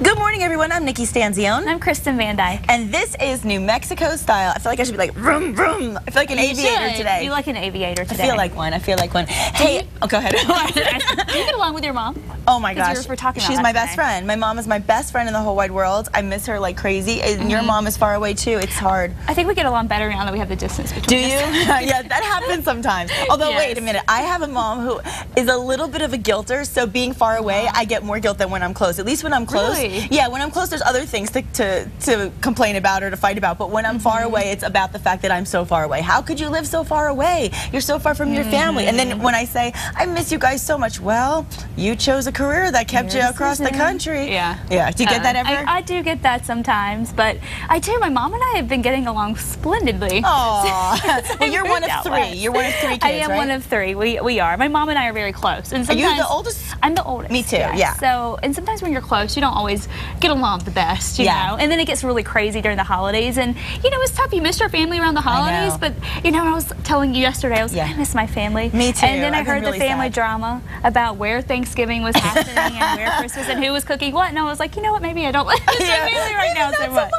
Good morning, everyone. I'm Nikki Stanzione. I'm Kristen Van Dyke. And this is New Mexico style. I feel like I should be like, vroom, vroom. I feel like an aviator today. You like an aviator today. I feel like one. Hey, go ahead. Do you get along with your mom? Oh my gosh. She's my best friend. My mom is my best friend in the whole wide world. I miss her like crazy. And your mom is far away too. It's hard. I think we get along better now that we have the distance between us. Do you? Yeah, that happens sometimes. Although, yes. Wait a minute. I have a mom who is a little bit of a guilter, so being far away, I get more guilt than when I'm close. At least when I'm close. Really? Yeah, when I'm close, there's other things to complain about or to fight about. But when I'm far away, it's about the fact that I'm so far away. How could you live so far away? You're so far from your family. And then when I say, I miss you guys so much, well, you chose a career that kept you across the country. Yeah. Yeah. Do you get that ever? I do get that sometimes, but I do. My mom and I have been getting along splendidly. Oh, well, you're one of three. You're one of 3 kids, I am right? one of 3. We are. My mom and I are very close. And Are you the oldest? I'm the oldest. Me too, yes. yeah. So, and sometimes when you're close, you don't always get along the best, you know? And then it gets really crazy during the holidays. And, you know, it's tough. You miss your family around the holidays. But, you know, I was telling you yesterday, I was like, I miss my family. Me too. And then I heard really the family sad. drama about where Thanksgiving was happening and where Christmas and who was cooking what. And I was like, you know what, maybe I don't miss my family right now so much.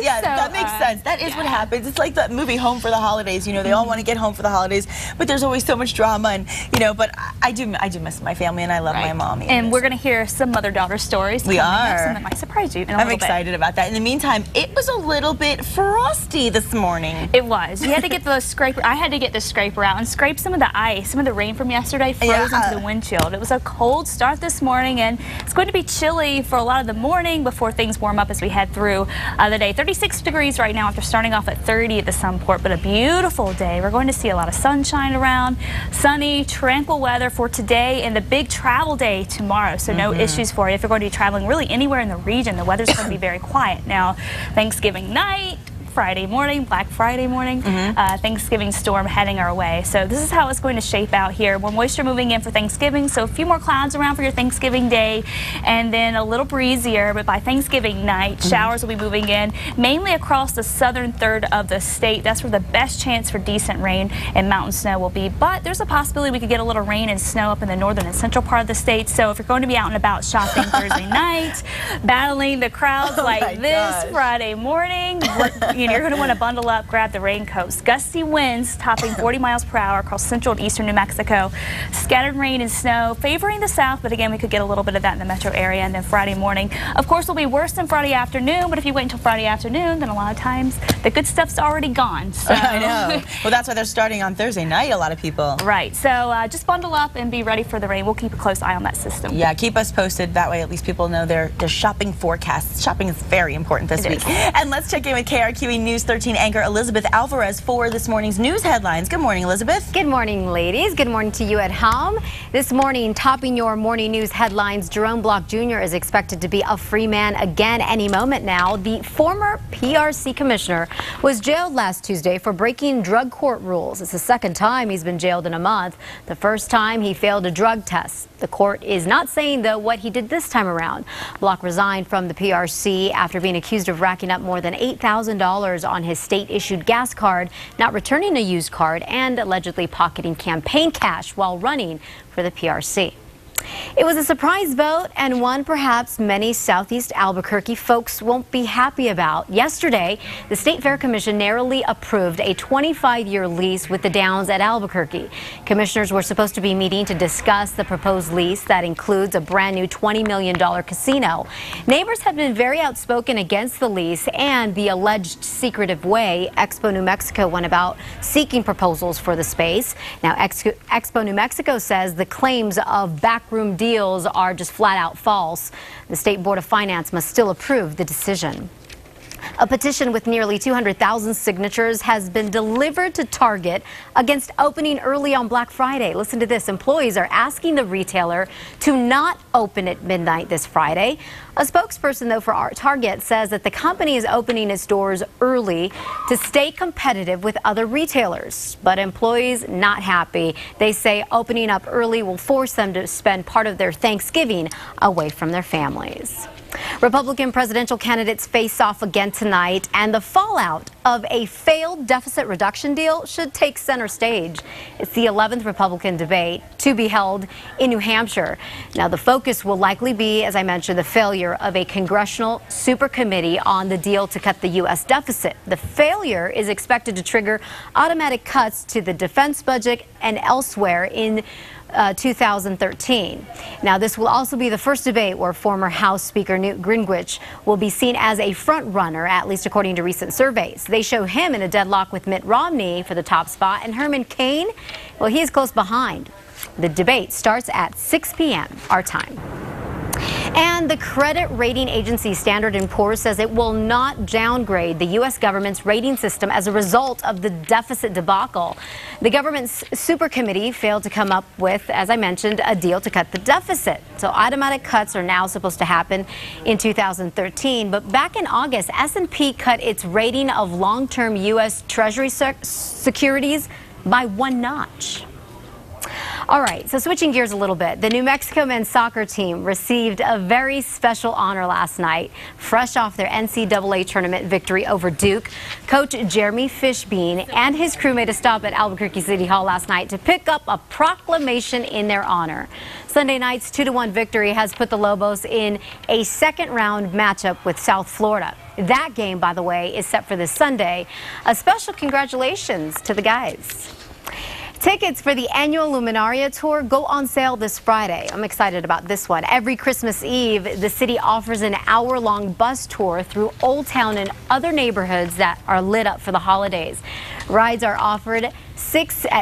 Yeah, so, that makes sense. That is what happens. It's like that movie Home for the Holidays. You know, they all want to get home for the holidays, but there's always so much drama. And, you know, but I do miss my family, and I love my mom. And we're going to hear some mother-daughter stories. We are. Some that might surprise you in a I'm little bit. excited about that. In the meantime, it was a little bit frosty this morning. It was. You had to get the scraper. I had to get the scraper out and scrape some of the ice. Some of the rain from yesterday froze into the windshield. It was a cold start this morning, and it's going to be chilly for a lot of the morning before things warm up as we head through the day. 36 degrees right now after starting off at 30 at the Sunport, but a beautiful day. We're going to see a lot of sunshine around, sunny, tranquil weather for today and the big travel day tomorrow. So no issues for you if you're going to be traveling really anywhere in the region. The weather's going to be very quiet. Now, Thanksgiving night, Friday morning, Black Friday morning, Thanksgiving storm heading our way. So this is how it's going to shape out here. More moisture moving in for Thanksgiving, so a few more clouds around for your Thanksgiving day, and then a little breezier, but by Thanksgiving night, showers will be moving in, mainly across the southern third of the state. That's where the best chance for decent rain and mountain snow will be, but there's a possibility we could get a little rain and snow up in the northern and central part of the state. So if you're going to be out and about shopping Thursday night, battling the crowds like this Friday morning, you're going to want to bundle up, grab the raincoats. Gusty winds topping 40 miles per hour across central and eastern New Mexico. Scattered rain and snow favoring the south, but again, we could get a little bit of that in the metro area. And then Friday morning, of course, will be worse than Friday afternoon, but if you wait until Friday afternoon, then a lot of times the good stuff's already gone. So. I know. Well, that's why they're starting on Thursday night, a lot of people. Right. So just bundle up and be ready for the rain. We'll keep a close eye on that system. Yeah, keep us posted. That way, at least people know their shopping forecasts. Shopping is very important this week. And let's check in with KRQE News 13 anchor Elizabeth Alvarez for this morning's news headlines. Good morning, Elizabeth. Good morning, ladies. Good morning to you at home. This morning, topping your morning news headlines, Jerome Block Jr. is expected to be a free man again any moment now. The former PRC commissioner was jailed last Tuesday for breaking drug court rules. It's the second time he's been jailed in a month. The first time he failed a drug test. The court is not saying, though, what he did this time around. Block resigned from the PRC after being accused of racking up more than $8,000 on his state-issued gas card, not returning a used card, and allegedly pocketing campaign cash while running for the PRC. It was a surprise vote, and one perhaps many Southeast Albuquerque folks won't be happy about. Yesterday, the State Fair Commission narrowly approved a 25-year lease with the Downs at Albuquerque. Commissioners were supposed to be meeting to discuss the proposed lease that includes a brand new $20 million casino. Neighbors have been very outspoken against the lease and the alleged secretive way Expo New Mexico went about seeking proposals for the space. Now, Expo New Mexico says the claims of backroom deals are just flat out false. The State Board of Finance must still approve the decision. A petition with nearly 200,000 signatures has been delivered to Target against opening early on Black Friday. Listen to this. Employees are asking the retailer to not open at midnight this Friday. A spokesperson, though, for Target says that the company is opening its doors early to stay competitive with other retailers. But employees not happy. They say opening up early will force them to spend part of their Thanksgiving away from their families. Republican presidential candidates face off again tonight, and the fallout of a failed deficit reduction deal should take center stage. It's the 11th Republican debate to be held in New Hampshire. Now, the focus will likely be, as I mentioned, the failure of a congressional supercommittee on the deal to cut the U.S. deficit. The failure is expected to trigger automatic cuts to the defense budget and elsewhere in 2013. Now, this will also be the first debate where former House Speaker Newt Gingrich will be seen as a front runner, at least according to recent surveys. They show him in a deadlock with Mitt Romney for the top spot, and Herman Cain, well, he's close behind. The debate starts at 6 p.m. our time. And the credit rating agency Standard & Poor's says it will not downgrade the U.S. government's rating system as a result of the deficit debacle. The government's supercommittee failed to come up with, as I mentioned, a deal to cut the deficit. So automatic cuts are now supposed to happen in 2013. But back in August, S&P cut its rating of long-term U.S. Treasury securities by 1 notch. All right, so switching gears a little bit, the New Mexico men's soccer team received a very special honor last night, fresh off their NCAA tournament victory over Duke. Coach Jeremy Fishbein and his crew made a stop at Albuquerque City Hall last night to pick up a proclamation in their honor. Sunday night's 2-1 victory has put the Lobos in a second-round matchup with South Florida. That game, by the way, is set for this Sunday. A special congratulations to the guys. Tickets for the annual Luminaria Tour go on sale this Friday. I'm excited about this one. Every Christmas Eve, the city offers an hour-long bus tour through Old Town and other neighborhoods that are lit up for the holidays. Rides are offered at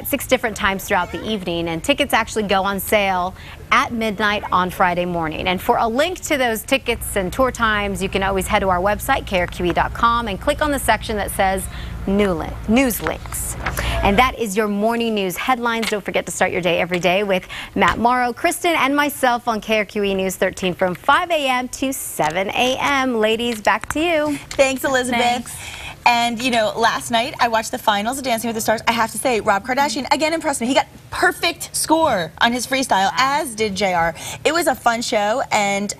six different times throughout the evening, and tickets actually go on sale at midnight on Friday morning. And for a link to those tickets and tour times, you can always head to our website, krqe.com, and click on the section that says News Links. And that is your morning news headlines. Don't forget to start your day every day with Matt Morrow, Kristen, and myself on KRQE News 13 from 5 a.m. to 7 a.m. Ladies, back to you. Thanks, Elizabeth. Thanks. And, you know, last night I watched the finals of Dancing with the Stars. I have to say, Rob Kardashian again impressed me. He got perfect score on his freestyle, as did JR. It was a fun show, and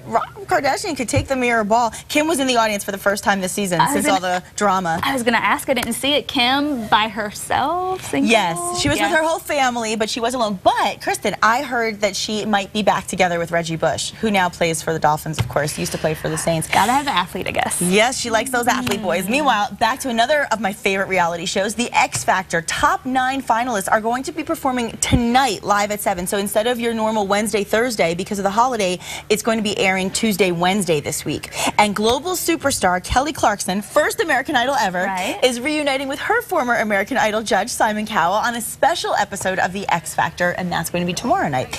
Rob Kardashian could take the mirror ball. Kim was in the audience for the first time this season since all the drama. I was going to ask, I didn't see it. Kim by herself? Single? Yes, she was with her whole family, but she was alone. But, Kristen, I heard that she might be back together with Reggie Bush, who now plays for the Dolphins, of course. Used to play for the Saints. Gotta have an athlete, I guess. Yes, she likes those athlete boys. Meanwhile, back to another of my favorite reality shows, The X Factor. Top 9 finalists are going to be performing tonight live at 7. So instead of your normal Wednesday, Thursday, because of the holiday, it's going to be airing Tuesday, Wednesday this week. And global superstar Kelly Clarkson, first American Idol ever, is reuniting with her former American Idol judge, Simon Cowell, on a special episode of The X Factor, and that's going to be tomorrow night.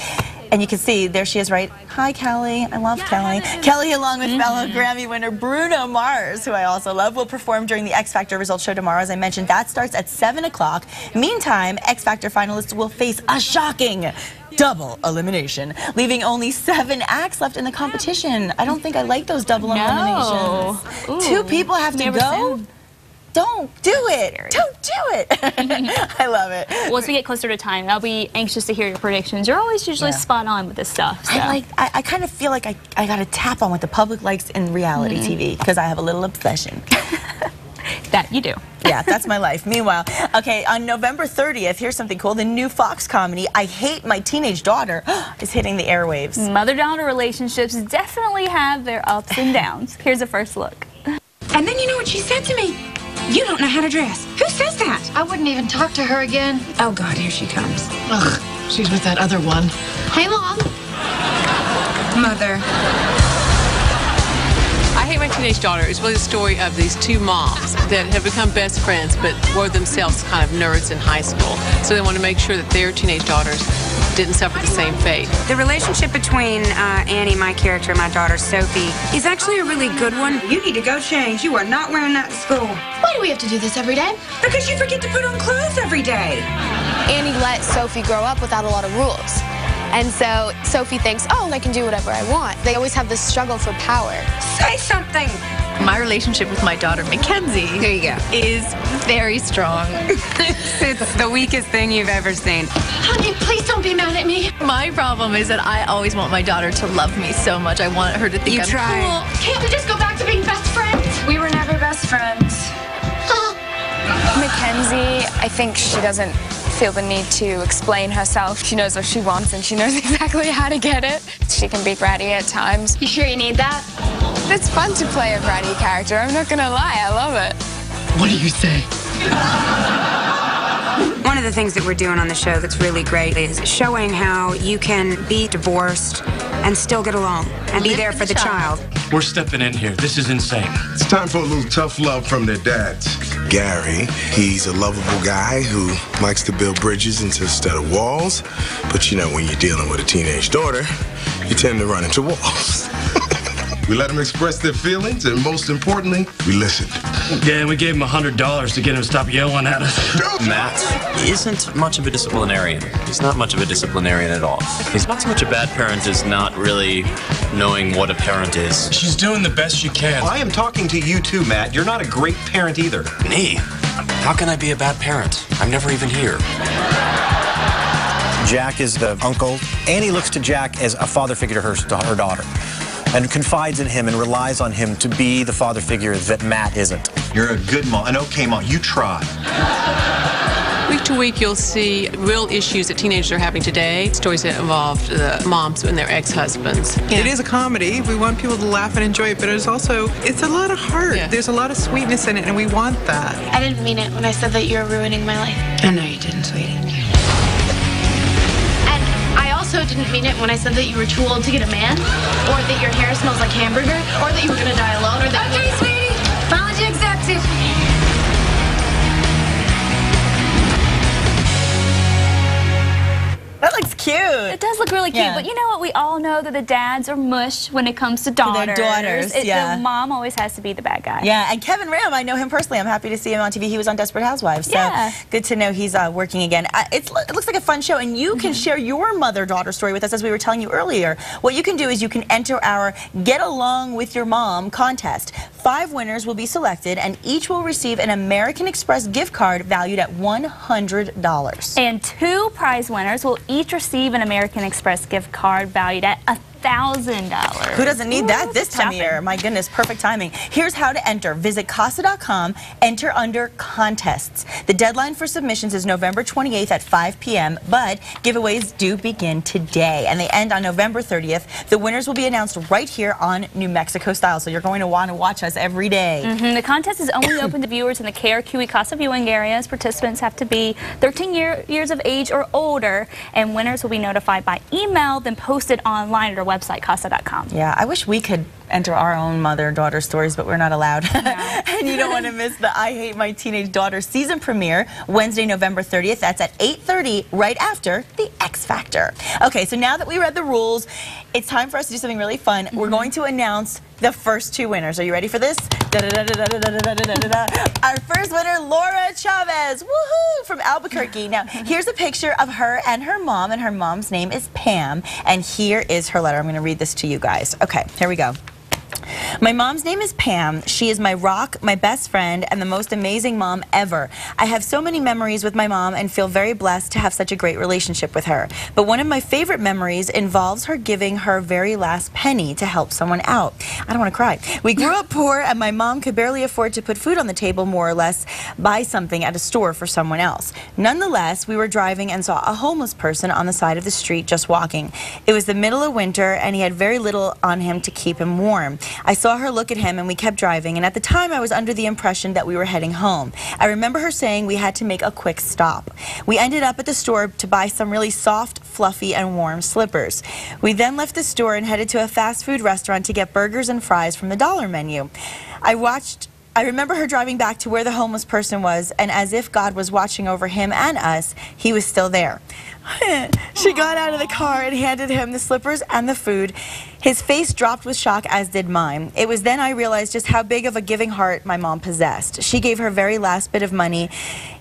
And you can see, there she is, right? Hi, Kelly. I love Kelly. Kelly, along with fellow Grammy winner Bruno Mars, who I also love, will perform during the X Factor results show tomorrow. As I mentioned, that starts at 7 o'clock. Meantime, X Factor finalists will face a shocking double elimination, leaving only 7 acts left in the competition. I don't think I like those double eliminations. Ooh, 2 people have to go? Don't do it. Don't do it. I love it. Well, as we get closer to time, I'll be anxious to hear your predictions. You're always usually spot on with this stuff. So. I kind of feel like I got to tap on what the public likes in reality TV, because I have a little obsession. That you do. Yeah, that's my life. Meanwhile, okay, on November 30th, here's something cool. The new Fox comedy, I Hate My Teenage Daughter, is hitting the airwaves. Mother-daughter relationships definitely have their ups and downs. Here's a first look. And then you know what she said to me? You don't know how to dress. Who says that? I wouldn't even talk to her again. Oh, God, here she comes. Ugh, she's with that other one. Hey, Mom. Mother. I Hate My Teenage Daughter is really the story of these 2 moms that have become best friends, but were themselves kind of nerds in high school. So they want to make sure that their teenage daughters didn't suffer the same fate. The relationship between Annie, my character, and my daughter, Sophie, is actually a really good one. You need to go change. You are not wearing that to school. Why do we have to do this every day? Because you forget to put on clothes every day. Annie let Sophie grow up without a lot of rules. And so Sophie thinks, oh, I can do whatever I want. They always have this struggle for power. Say something. My relationship with my daughter, Mackenzie, There you go. is very strong. It's the weakest thing you've ever seen. Honey, please don't be mad at me. My problem is that I always want my daughter to love me so much. I want her to think You I'm try. cool. Can't we just go back to being best friends? We were never best friends. Mackenzie, I think she doesn't feel the need to explain herself. She knows what she wants and she knows exactly how to get it. She can be bratty at times. You sure you need that? It's fun to play a bratty character. I'm not gonna lie, I love it. What do you say? One of the things that we're doing on the show that's really great is showing how you can be divorced and still get along and be there for the child. We're stepping in here. This is insane. It's time for a little tough love from their dads. Gary, he's a lovable guy who likes to build bridges instead of walls. But you know, when you're dealing with a teenage daughter, you tend to run into walls. We let them express their feelings, and most importantly, we listened. Yeah, and we gave him $100 to get him to stop yelling at us. Matt isn't much of a disciplinarian. He's not much of a disciplinarian at all. He's not so much a bad parent as not really knowing what a parent is. She's doing the best she can. I am talking to you too, Matt. You're not a great parent either. Me? How can I be a bad parent? I'm never even here. Jack is the uncle. Annie looks to Jack as a father figure to her daughter, and confides in him and relies on him to be the father figure that Matt isn't. You're a good mom, an okay mom. You try. Week to week, you'll see real issues that teenagers are having today, stories that involve the moms and their ex-husbands. It is a comedy. We want people to laugh and enjoy it, but it's a lot of heart. Yeah. There's a lot of sweetness in it, and we want that. I didn't mean it when I said that you were ruining my life. I know you didn't, sweetie. And I also didn't mean it when I said that you were too old to get a man, or that your hair smells like hamburger, or that you were gonna die alone, or that Okay, sweetie. Apology accepted. That looks cute. It does look really cute, Yeah. but you know what? We all know that the dads are mush when it comes to daughters. their daughters, yeah. The mom always has to be the bad guy. Yeah, and Kevin Ram, I know him personally. I'm happy to see him on TV. He was on Desperate Housewives, so Yeah. good to know he's working again. It looks like a fun show, and you can share your mother-daughter story with us, as we were telling you earlier. What you can do is you can enter our Get Along with Your Mom contest. 5 winners will be selected, and each will receive an American Express gift card valued at $100. And 2 prize winners will each receive an American Express gift card valued at $1,000. Who doesn't need that this time shopping. of year? My goodness, perfect timing. Here's how to enter. Visit Casa.com, enter under contests. The deadline for submissions is November 28th at 5 p.m., but giveaways do begin today, and they end on November 30th. The winners will be announced right here on New Mexico Style, so you're going to want to watch us every day. The contest is only open to viewers in the KRQE Casa viewing areas. Participants have to be 13 years of age or older, and winners will be notified by email, then posted online at our website, casa.com. Yeah, I wish we could enter our own mother-daughter stories, but we're not allowed. And you don't want to miss the I Hate My Teenage Daughter season premiere, Wednesday, November 30th. That's at 8:30, right after The X Factor. Okay, so now that we read the rules, it's time for us to do something really fun. We're going to announce the first 2 winners. Are you ready for this? Our first winner, Laura Chavez, woohoo, from Albuquerque. Now, here's a picture of her and her mom's name is Pam, and here is her letter. I'm going to read this to you guys. Okay, here we go. My mom's name is Pam. She is my rock, my best friend, and the most amazing mom ever. I have so many memories with my mom and feel very blessed to have such a great relationship with her. But one of my favorite memories involves her giving her very last penny to help someone out. I don't want to cry. We grew up poor, and my mom could barely afford to put food on the table, more or less, buy something at a store for someone else. Nonetheless, we were driving and saw a homeless person on the side of the street just walking. It was the middle of winter, and he had very little on him to keep him warm. I saw her look at him, and we kept driving, and at the time I was under the impression that we were heading home. I remember her saying we had to make a quick stop. We ended up at the store to buy some really soft, fluffy, and warm slippers. We then left the store and headed to a fast food restaurant to get burgers and fries from the dollar menu. I remember her driving back to where the homeless person was, and as if God was watching over him and us, he was still there. She got out of the car and handed him the slippers and the food. His face dropped with shock, as did mine. It was then I realized just how big of a giving heart my mom possessed. She gave her very last bit of money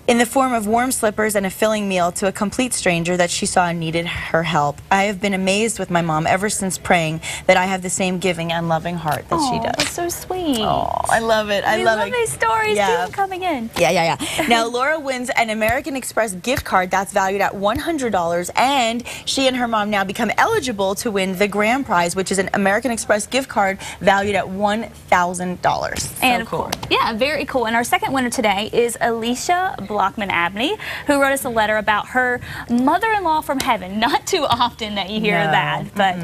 in the form of warm slippers and a filling meal to a complete stranger that she saw needed her help. I have been amazed with my mom ever since, praying that I have the same giving and loving heart that she does. That's so sweet. Oh, I love it. I love it. these stories. Yeah. Keep them coming in. Yeah. Now, Laura wins an American Express gift card that's valued at $100, and she and her mom now become eligible to win the grand prize, which is an American Express gift card valued at $1,000. And so cool. Yeah, very cool. And our second winner today is Alicia Blockman-Abney, who wrote us a letter about her mother-in-law from heaven. Not too often that you hear that, but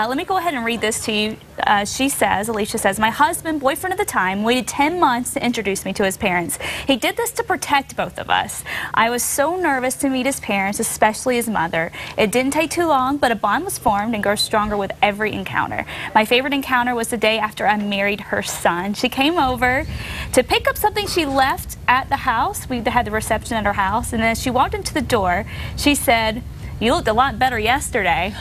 let me go ahead and read this to you. Alicia says, my husband, boyfriend at the time, waited 10 months to introduce me to his parents. He did this to protect both of us. I was so nervous to meet his parents, especially his mother. It didn't take too long, but a bond was formed and grew stronger with every encounter. My favorite encounter was the day after I married her son. She came over to pick up something she left at the house. We had the reception at her house, and as she walked into the door, she said, "You looked a lot better yesterday."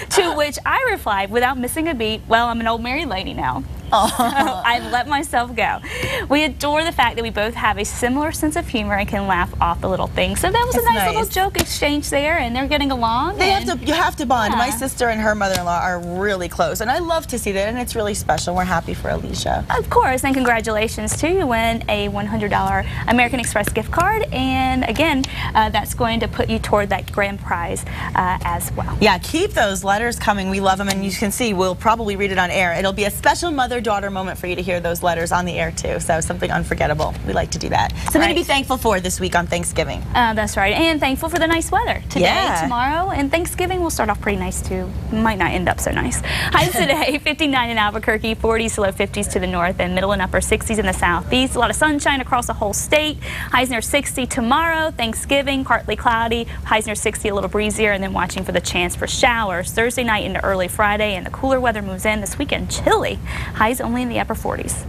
To which I replied, without missing a beat, "Well, I'm an old married lady now." So I let myself go. We adore the fact that we both have a similar sense of humor and can laugh off the little things. So that was a nice little joke exchange there, and they're getting along. You have to bond. Yeah. My sister and her mother-in-law are really close, and I love to see that, and it's really special. We're happy for Alicia. Of course, and congratulations to you. Win a $100 American Express gift card, and again, that's going to put you toward that grand prize as well. Yeah, keep those letters coming. We love them, and you can see we'll probably read it on air. It'll be a special mother-daughter moment for you to hear those letters on the air too. So something unforgettable. We like to do that. Something to be thankful for this week on Thanksgiving. That's right, and thankful for the nice weather today, tomorrow, and Thanksgiving will start off pretty nice too. Might not end up so nice. Highs today, 59 in Albuquerque, 40s to low 50s to the north, and middle and upper 60s in the southeast. A lot of sunshine across the whole state. Highs near 60 tomorrow. Thanksgiving, partly cloudy. Highs near 60, a little breezier, and then watching for the chance for showers Thursday night into early Friday, and the cooler weather moves in this weekend. Chilly. Highs only in the upper 40s.